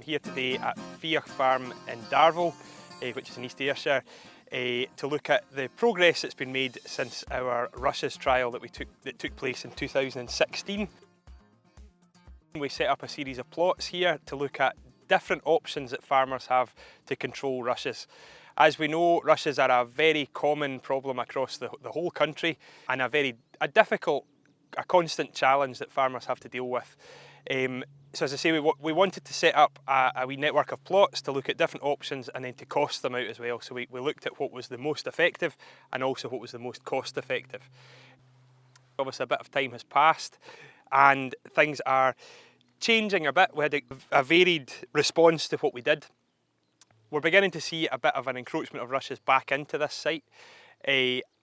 here today at Feoch farm in Darvel, which is in East Ayrshire, to look at the progress that's been made since our rushes trial that took place in 2016. We set up a series of plots here to look at different options that farmers have to control rushes. As we know, rushes are a very common problem across the whole country, and a difficult, a constant challenge that farmers have to deal with. So as I say, we wanted to set up a wee network of plots to look at different options and then to cost them out as well. So we looked at what was the most effective and also what was the most cost effective. Obviously a bit of time has passed and things are changing a bit. We had a varied response to what we did. We're beginning to see a bit of an encroachment of rushes back into this site,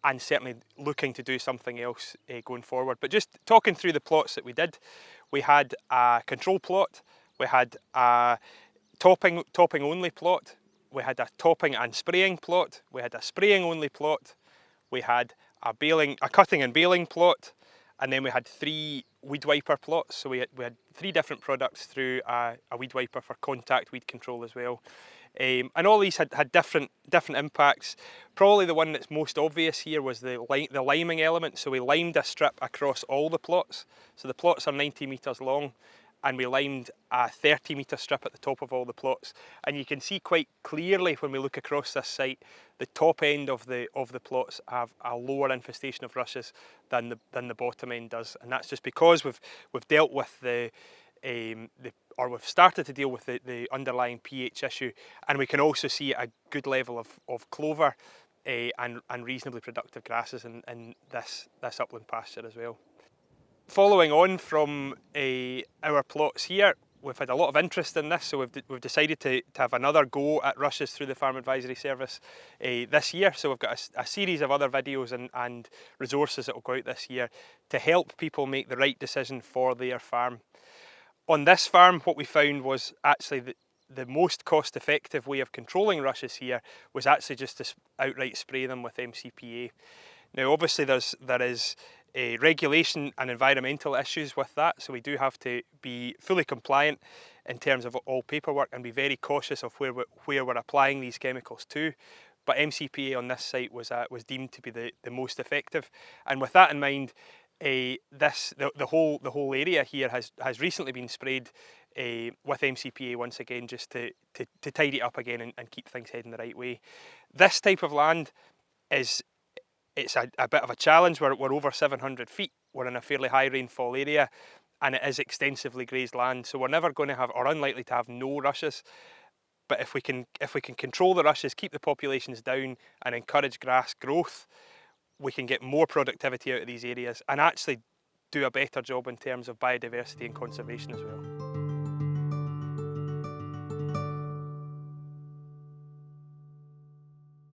and certainly looking to do something else going forward. But just talking through the plots that we did, we had a control plot, we had a topping only plot, we had a topping and spraying plot, we had a spraying only plot, we had a cutting and baling plot, and then we had 3 weed wiper plots. So we had 3 different products through a weed wiper for contact weed control as well. And all these had different impacts. Probably the one that's most obvious here was the liming element. So we limed a strip across all the plots. So the plots are 90 metres long, and we limed a 30-metre strip at the top of all the plots. And you can see quite clearly when we look across this site, the top end of the plots have a lower infestation of rushes than the bottom end does, and that's just because we've dealt with we've started to deal with the underlying pH issue, and we can also see a good level of clover and reasonably productive grasses in this upland pasture as well. Following on from our plots here, we've had a lot of interest in this, so we've decided to have another go at rushes through the Farm Advisory Service this year. So we've got a series of other videos and resources that will go out this year to help people make the right decision for their farm. On this farm, what we found was actually the most cost-effective way of controlling rushes here was actually just to outright spray them with MCPA. Now obviously there is regulation and environmental issues with that, so we do have to be fully compliant in terms of all paperwork and be very cautious of where we're applying these chemicals to. But MCPA on this site was deemed to be the most effective, and with that in mind, the whole area here has recently been sprayed with MCPA once again, just to tidy it up again and keep things heading the right way. This type of land it's a bit of a challenge. We're over 700 feet, we're in a fairly high rainfall area, and it is extensively grazed land, so we're never going to have, or unlikely to have, no rushes. But if we can control the rushes, keep the populations down and encourage grass growth, we can get more productivity out of these areas and actually do a better job in terms of biodiversity and conservation as well.